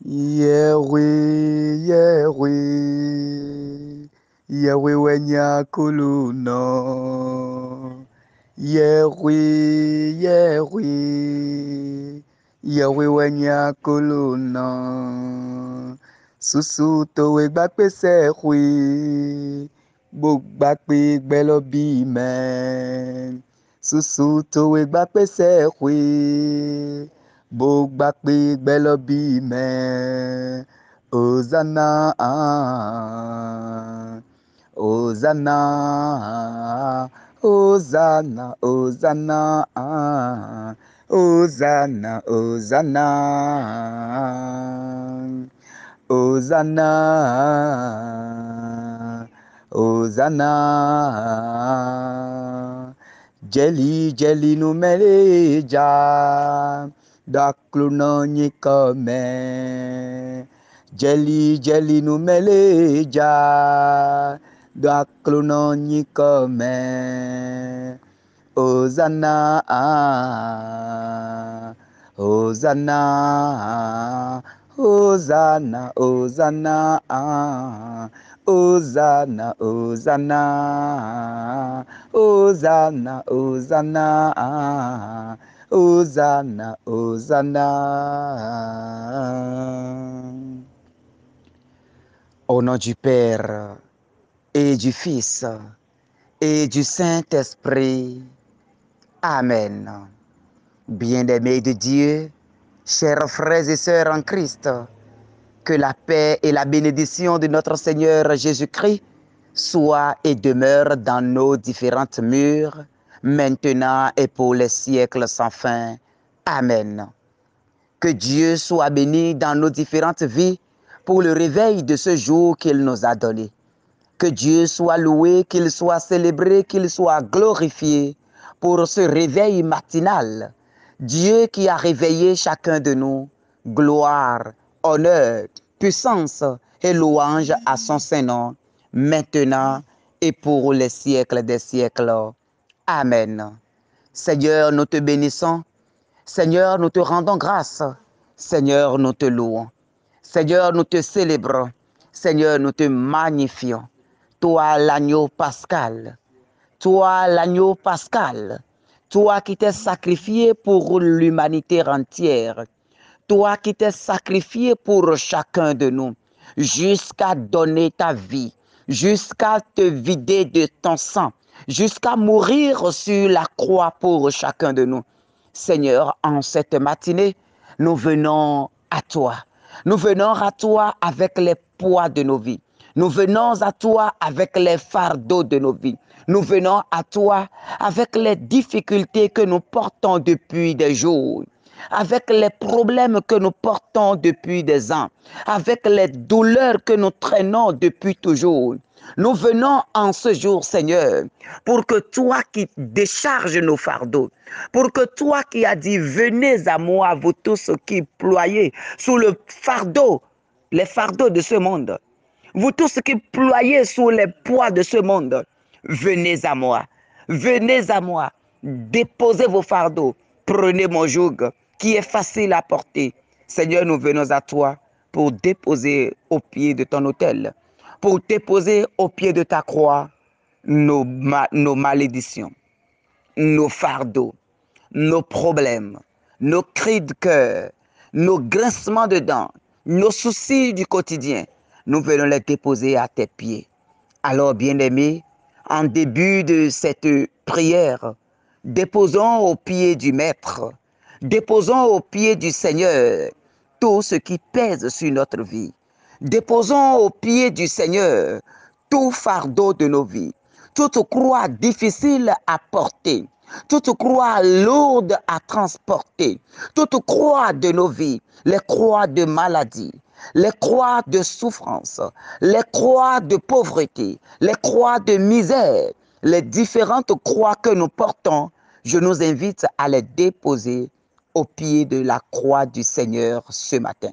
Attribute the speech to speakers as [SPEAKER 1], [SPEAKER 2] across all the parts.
[SPEAKER 1] Yahweh, Yahweh, Yahweh wenya kuluno. Yahweh, Yahweh, Yahweh wenya kuluno. Susu towe gbapẹ sẹ̀hwe, gbogbo gbẹlọ bí mẹ́. Susu towe gbapẹ sẹ̀hwe. Gbogbo gbẹlọ bí mẹ́. Hosanna, Hosanna, Hosanna, Hosanna, Hosanna, Hosanna, Hosanna, Hosanna. Jeli jeli nu meleja, dakluno nyikome. Jeli jeli nu meleja, dakluno nyikome. Hosanna, Hosanna, Hosanna, Hosanna, Hosanna, Hosanna, Hosanna, Hosanna, Hosanna, Hosanna. Au nom du Père et du Fils et du Saint-Esprit. Amen. Bien-aimés de Dieu, chers frères et sœurs en Christ, que la paix et la bénédiction de notre Seigneur Jésus-Christ soient et demeurent dans nos différentes murs, maintenant et pour les siècles sans fin. Amen. Que Dieu soit béni dans nos différentes vies pour le réveil de ce jour qu'il nous a donné. Que Dieu soit loué, qu'il soit célébré, qu'il soit glorifié pour ce réveil matinal. Dieu qui a réveillé chacun de nous, gloire, honneur, puissance et louange à son Saint-Nom, maintenant et pour les siècles des siècles. Amen. Seigneur, nous te bénissons. Seigneur, nous te rendons grâce. Seigneur, nous te louons. Seigneur, nous te célébrons. Seigneur, nous te magnifions. Toi, l'agneau pascal. Toi, l'agneau pascal. Toi qui t'es sacrifié pour l'humanité entière. Toi qui t'es sacrifié pour chacun de nous. Jusqu'à donner ta vie. Jusqu'à te vider de ton sang. Jusqu'à mourir sur la croix pour chacun de nous. Seigneur, en cette matinée, nous venons à toi. Nous venons à toi avec les poids de nos vies. Nous venons à toi avec les fardeaux de nos vies. Nous venons à toi avec les difficultés que nous portons depuis des jours, avec les problèmes que nous portons depuis des ans, avec les douleurs que nous traînons depuis toujours. Nous venons en ce jour, Seigneur, pour que toi qui décharges nos fardeaux, pour que toi qui as dit, venez à moi, vous tous qui ployez sous le fardeau, les fardeaux de ce monde, vous tous qui ployez sous les poids de ce monde, venez à moi, déposez vos fardeaux, prenez mon joug qui est facile à porter. Seigneur, nous venons à toi pour déposer au pied de ton autel, pour déposer au pied de ta croix nos malédictions, nos fardeaux, nos problèmes, nos cris de cœur, nos grincements de dents, nos soucis du quotidien. Nous venons les déposer à tes pieds. Alors, bien-aimés, en début de cette prière, déposons au pied du Maître, déposons au pied du Seigneur tout ce qui pèse sur notre vie. Déposons au pied du Seigneur tout fardeau de nos vies, toute croix difficile à porter, toute croix lourde à transporter, toute croix de nos vies, les croix de maladie, les croix de souffrance, les croix de pauvreté, les croix de misère, les différentes croix que nous portons, je nous invite à les déposer au pied de la croix du Seigneur ce matin.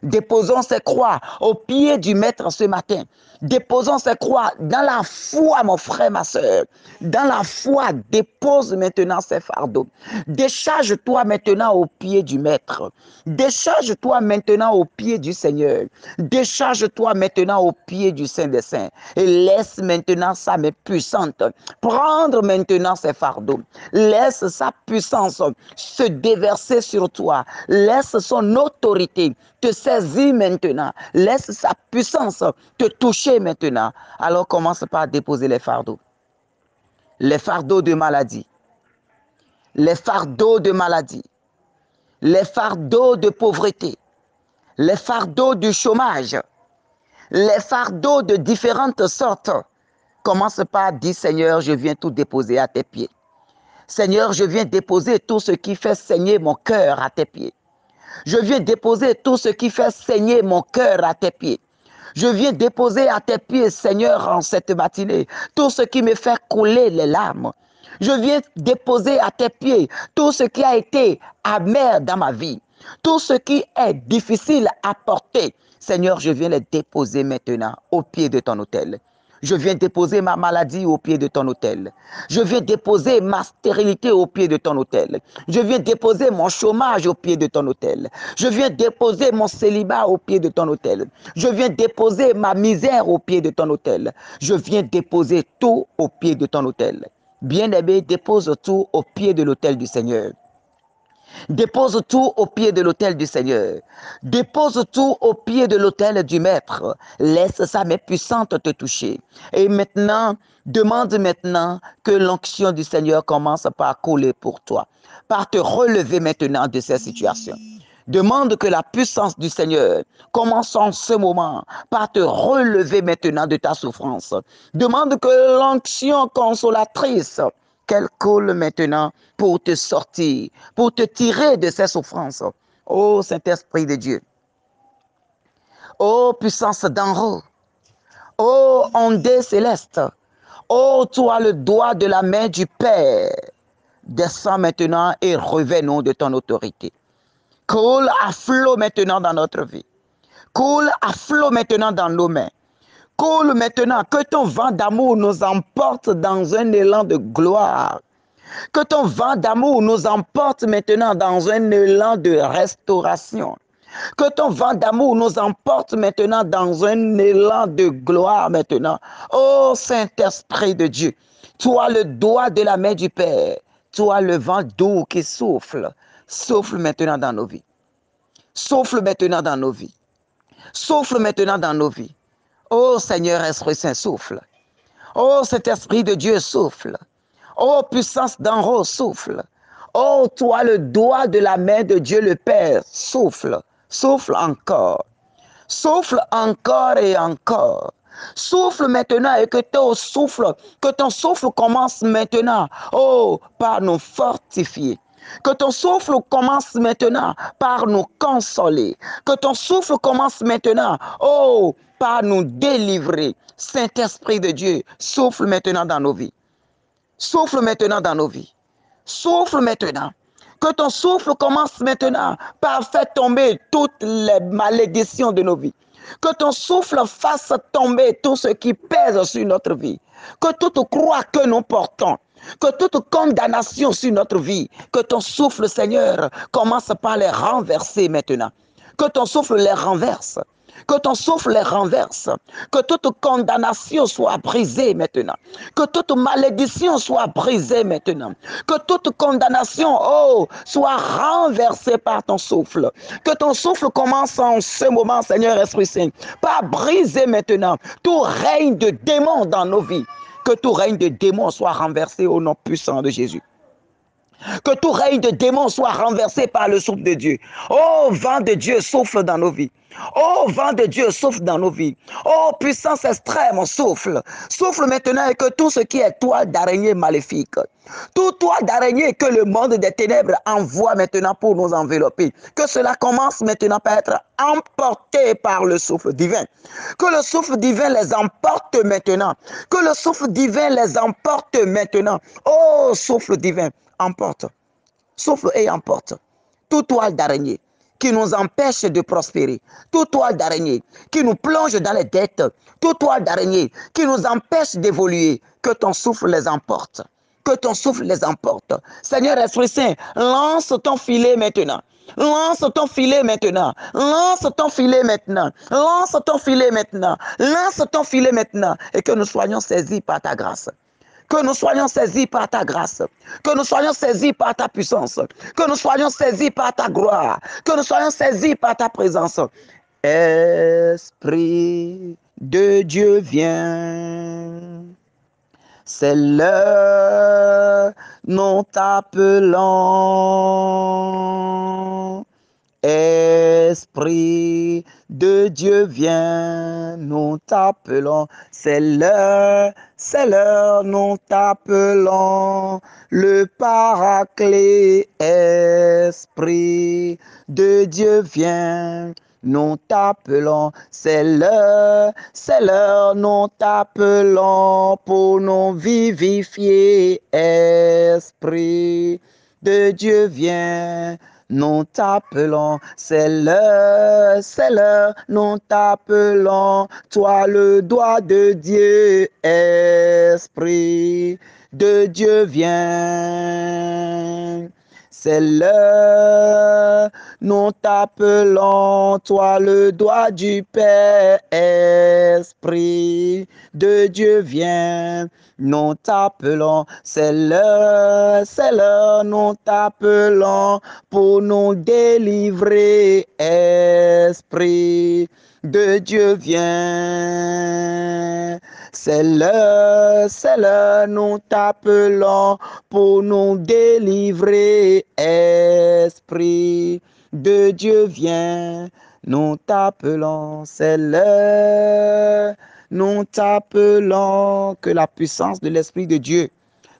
[SPEAKER 1] Déposons ces croix au pied du Maître ce matin. Déposons ces croix dans la foi, mon frère, ma soeur. Dans la foi, dépose maintenant ces fardeaux. Décharge-toi maintenant au pied du Maître. Décharge-toi maintenant au pied du Seigneur. Décharge-toi maintenant au pied du Saint des Saints. Et laisse maintenant sa main puissante prendre maintenant ces fardeaux. Laisse sa puissance se déverser sur toi. Laisse son autorité te saisir maintenant. Laisse sa puissance te toucher maintenant. Alors commence par déposer les fardeaux. Les fardeaux de maladie. Les fardeaux de maladie. Les fardeaux de pauvreté. Les fardeaux du chômage. Les fardeaux de différentes sortes. Commence par dire, Seigneur, je viens tout déposer à tes pieds. Seigneur, je viens déposer tout ce qui fait saigner mon cœur à tes pieds. Je viens déposer tout ce qui fait saigner mon cœur à tes pieds. Je viens déposer à tes pieds, Seigneur, en cette matinée, tout ce qui me fait couler les larmes. Je viens déposer à tes pieds tout ce qui a été amer dans ma vie, tout ce qui est difficile à porter. Seigneur, je viens les déposer maintenant au pied de ton autel. Je viens déposer ma maladie au pied de ton autel. Je viens déposer ma stérilité au pied de ton autel. Je viens déposer mon chômage au pied de ton autel. Je viens déposer mon célibat au pied de ton autel. Je viens déposer ma misère au pied de ton autel. Je viens déposer tout au pied de ton autel. Bien-aimé, dépose tout au pied de l'autel du Seigneur. Dépose tout au pied de l'autel du Seigneur. Dépose tout au pied de l'autel du Maître. Laisse sa main puissante te toucher. Et maintenant, demande maintenant que l'onction du Seigneur commence par couler pour toi, par te relever maintenant de ces situations. Demande que la puissance du Seigneur commence en ce moment par te relever maintenant de ta souffrance. Demande que l'onction consolatrice qu'elle coule maintenant pour te sortir, pour te tirer de ces souffrances. Ô Saint-Esprit de Dieu, ô puissance d'en haut, ô ondée céleste, ô toi le doigt de la main du Père, descends maintenant et revêt-nous de ton autorité. Coule à flot maintenant dans notre vie. Coule à flot maintenant dans nos mains. Coule maintenant, que ton vent d'amour nous emporte dans un élan de gloire. Que ton vent d'amour nous emporte maintenant dans un élan de restauration. Que ton vent d'amour nous emporte maintenant dans un élan de gloire maintenant. Ô Saint-Esprit de Dieu, toi le doigt de la main du Père, toi le vent doux qui souffle, souffle maintenant dans nos vies. Souffle maintenant dans nos vies. Souffle maintenant dans nos vies. Ô Seigneur Esprit Saint, souffle. Ô cet Esprit de Dieu, souffle. Ô puissance d'en haut, souffle. Ô toi, le doigt de la main de Dieu le Père, souffle. Souffle encore. Souffle encore et encore. Souffle maintenant et que ton souffle commence maintenant, oh, par nous fortifier. Que ton souffle commence maintenant par nous consoler. Que ton souffle commence maintenant, oh, par nous délivrer. Saint-Esprit de Dieu, souffle maintenant dans nos vies. Souffle maintenant dans nos vies. Souffle maintenant. Que ton souffle commence maintenant par faire tomber toutes les malédictions de nos vies. Que ton souffle fasse tomber tout ce qui pèse sur notre vie. Que toute croix que nous portons, que toute condamnation sur notre vie, que ton souffle, Seigneur, commence par les renverser maintenant. Que ton souffle les renverse. Que ton souffle les renverse. Que toute condamnation soit brisée maintenant. Que toute malédiction soit brisée maintenant. Que toute condamnation, oh, soit renversée par ton souffle. Que ton souffle commence en ce moment, Seigneur Esprit Saint, par briser maintenant tout règne de démons dans nos vies. Que tout règne de démons soit renversé au nom puissant de Jésus. Que tout règne de démons soit renversé par le souffle de Dieu. Oh, vent de Dieu, souffle dans nos vies. Oh, vent de Dieu, souffle dans nos vies. Oh, puissance extrême, souffle. Souffle maintenant et que tout ce qui est toile d'araignée maléfique, tout toile d'araignée que le monde des ténèbres envoie maintenant pour nous envelopper, que cela commence maintenant par être emporté par le souffle divin. Que le souffle divin les emporte maintenant. Que le souffle divin les emporte maintenant. Oh, souffle divin, emporte. Souffle et emporte. Toute toile d'araignée qui nous empêche de prospérer, toute toile d'araignée qui nous plonge dans les dettes, toute toile d'araignée qui nous empêche d'évoluer, que ton souffle les emporte. Que ton souffle les emporte. Seigneur Esprit Saint, lance ton filet maintenant. Lance ton filet maintenant. Lance ton filet maintenant. Lance ton filet maintenant. Lance ton filet maintenant. Et que nous soyons saisis par ta grâce. Que nous soyons saisis par ta grâce. Que nous soyons saisis par ta puissance. Que nous soyons saisis par ta gloire. Que nous soyons saisis par ta présence. Esprit de Dieu, viens. C'est l'heure, nous t'appelons. Esprit de Dieu, viens, nous t'appelons. C'est l'heure, nous t'appelons. Le Paraclet, Esprit de Dieu, viens. Nous t'appelons, c'est l'heure, nous t'appelons pour nous vivifier. Esprit de Dieu, viens, nous t'appelons, c'est l'heure, nous t'appelons. Toi le doigt de Dieu, Esprit de Dieu, viens. C'est l'heure, nous t'appelons, toi le doigt du Père, Esprit de Dieu, viens. Nous t'appelons, c'est l'heure, nous t'appelons pour nous délivrer, Esprit de Dieu, viens. C'est l'heure, nous t'appelons pour nous délivrer, Esprit de Dieu, viens. Nous t'appelons, c'est l'heure, nous t'appelons. Que la puissance de l'Esprit de Dieu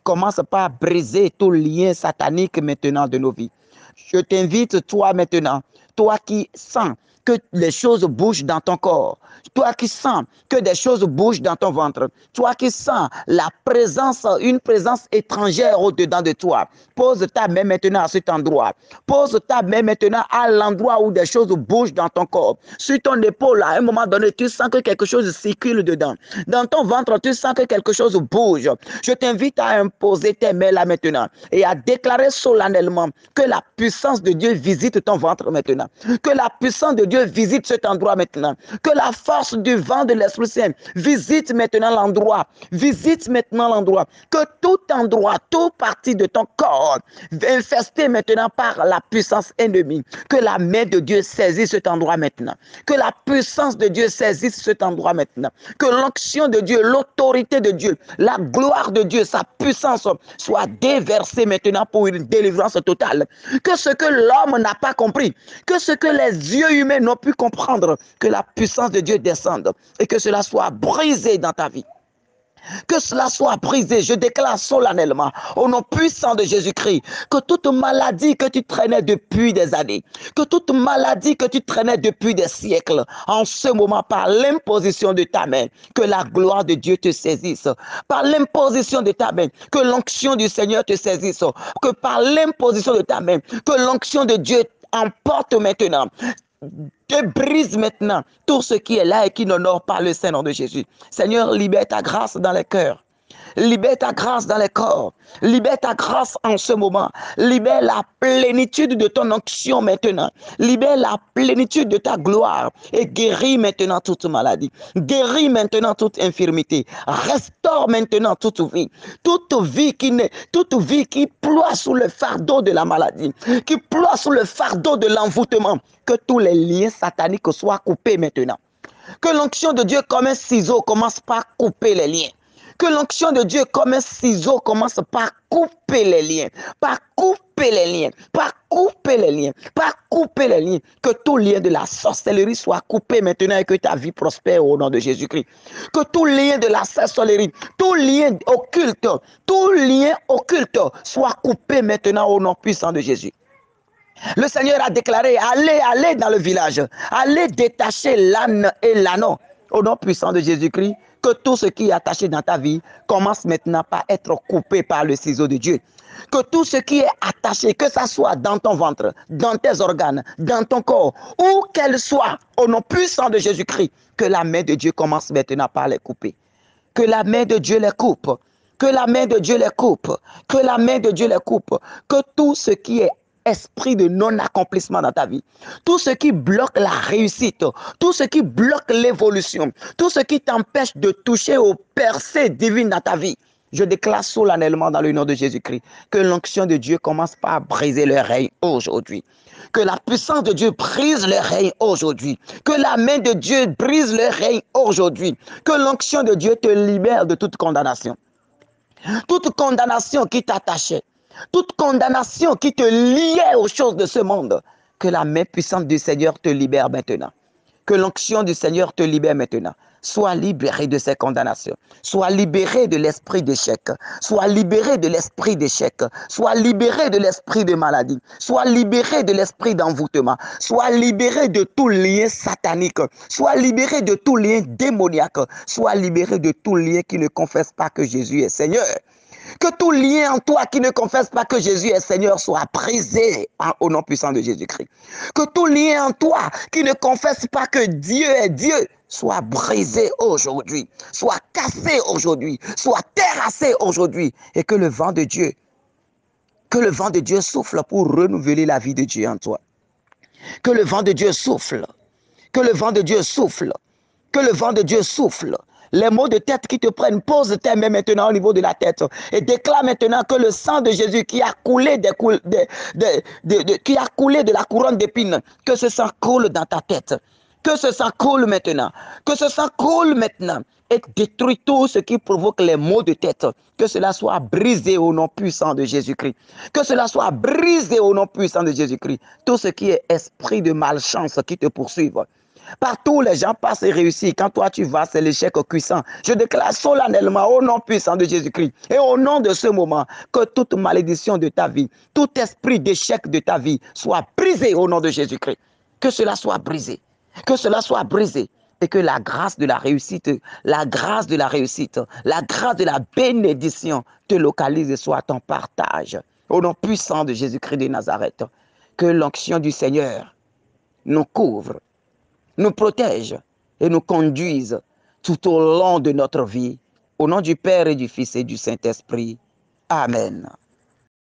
[SPEAKER 1] commence par briser tout lien satanique maintenant de nos vies. Je t'invite, toi maintenant, toi qui sens que les choses bougent dans ton corps, toi qui sens que des choses bougent dans ton ventre, toi qui sens la présence, une présence étrangère au-dedans de toi, pose ta main maintenant à cet endroit. Pose ta main maintenant à l'endroit où des choses bougent dans ton corps. Sur ton épaule, à un moment donné, tu sens que quelque chose circule dedans. Dans ton ventre, tu sens que quelque chose bouge. Je t'invite à imposer tes mains là maintenant et à déclarer solennellement que la puissance de Dieu visite ton ventre maintenant. Que la puissance de Dieu visite cet endroit maintenant. Que la force du vent de l'Esprit Saint visite maintenant l'endroit. Visite maintenant l'endroit. Que tout endroit, toute partie de ton corps infesté maintenant par la puissance ennemie. Que la main de Dieu saisisse cet endroit maintenant. Que la puissance de Dieu saisisse cet endroit maintenant. Que l'onction de Dieu, l'autorité de Dieu, la gloire de Dieu, sa puissance soit déversée maintenant pour une délivrance totale. Que ce que l'homme n'a pas compris, que ce que les yeux humains n'ont pu comprendre, que la puissance de Dieu descende et que cela soit brisé dans ta vie. Que cela soit brisé, je déclare solennellement, au nom puissant de Jésus-Christ, que toute maladie que tu traînais depuis des années, que toute maladie que tu traînais depuis des siècles, en ce moment, par l'imposition de ta main, que la gloire de Dieu te saisisse, par l'imposition de ta main, que l'onction du Seigneur te saisisse, que par l'imposition de ta main, que l'onction de Dieu emporte maintenant. Te brise maintenant tout ce qui est là et qui n'honore pas le Saint-Nom de Jésus. Seigneur, libère ta grâce dans les cœurs. Libère ta grâce dans les corps. Libère ta grâce en ce moment. Libère la plénitude de ton onction maintenant. Libère la plénitude de ta gloire. Et guéris maintenant toute maladie. Guéris maintenant toute infirmité. Restaure maintenant toute vie. Toute vie qui ploie sous le fardeau de la maladie. Qui ploie sous le fardeau de l'envoûtement. Que tous les liens sataniques soient coupés maintenant. Que l'onction de Dieu comme un ciseau commence par couper les liens. Que l'onction de Dieu comme un ciseau commence par couper les liens, par couper les liens, par couper les liens, par couper les liens. Que tout lien de la sorcellerie soit coupé maintenant et que ta vie prospère au nom de Jésus-Christ. Que tout lien de la sorcellerie, tout lien occulte soit coupé maintenant au nom puissant de Jésus. Le Seigneur a déclaré, allez dans le village, allez détacher l'âne et l'agneau. Au nom puissant de Jésus-Christ, Que tout ce qui est attaché dans ta vie commence maintenant par être coupé par le ciseau de Dieu. Que tout ce qui est attaché, que ça soit dans ton ventre, dans tes organes, dans ton corps, où qu'elle soit, au nom puissant de Jésus-Christ, que la main de Dieu commence maintenant par les couper. Que la main de Dieu les coupe. Que la main de Dieu les coupe. Que la main de Dieu les coupe. Que tout ce qui est esprit de non-accomplissement dans ta vie, tout ce qui bloque la réussite, tout ce qui bloque l'évolution, tout ce qui t'empêche de toucher aux percées divines dans ta vie, je déclare solennellement dans le nom de Jésus-Christ que l'onction de Dieu commence par briser le règne aujourd'hui. Que la puissance de Dieu brise le règne aujourd'hui. Que la main de Dieu brise le règne aujourd'hui. Que l'onction de Dieu te libère de toute condamnation. Toute condamnation qui t'attachait. Toute condamnation qui te liait aux choses de ce monde. Que la main puissante du Seigneur te libère maintenant. Que l'onction du Seigneur te libère maintenant. Sois libéré de ces condamnations. Sois libéré de l'esprit d'échec. Sois libéré de l'esprit d'échec. Sois libéré de l'esprit de maladie. Sois libéré de l'esprit d'envoûtement. Sois libéré de tout lien satanique. Sois libéré de tout lien démoniaque. Sois libéré de tout lien qui ne confesse pas que Jésus est Seigneur. Que tout lien en toi qui ne confesse pas que Jésus est Seigneur soit brisé au nom puissant de Jésus-Christ. Que tout lien en toi qui ne confesse pas que Dieu est Dieu soit brisé aujourd'hui, soit cassé aujourd'hui, soit terrassé aujourd'hui. Et que le vent de Dieu, souffle pour renouveler la vie de Dieu en toi. Que le vent de Dieu souffle. Que le vent de Dieu souffle. Que le vent de Dieu souffle. Les maux de tête qui te prennent, pose tes mains maintenant au niveau de la tête et déclare maintenant que le sang de Jésus qui a coulé de la couronne d'épines, que ce sang coule dans ta tête. Que ce sang coule maintenant. Que ce sang coule maintenant et détruit tout ce qui provoque les maux de tête. Que cela soit brisé au nom puissant de Jésus-Christ. Que cela soit brisé au nom puissant de Jésus-Christ. Tout ce qui est esprit de malchance qui te poursuive. Partout les gens passent et réussissent. Quand toi tu vas, c'est l'échec cuisant. Je déclare solennellement au nom puissant de Jésus-Christ et au nom de ce moment que toute malédiction de ta vie, tout esprit d'échec de ta vie soit brisé au nom de Jésus-Christ. Que cela soit brisé. Que cela soit brisé. Et que la grâce de la réussite, la grâce de la réussite, la grâce de la bénédiction te localise et soit ton partage. Au nom puissant de Jésus-Christ de Nazareth. Que l'onction du Seigneur nous couvre, nous protège et nous conduise tout au long de notre vie. Au nom du Père et du Fils et du Saint-Esprit. Amen.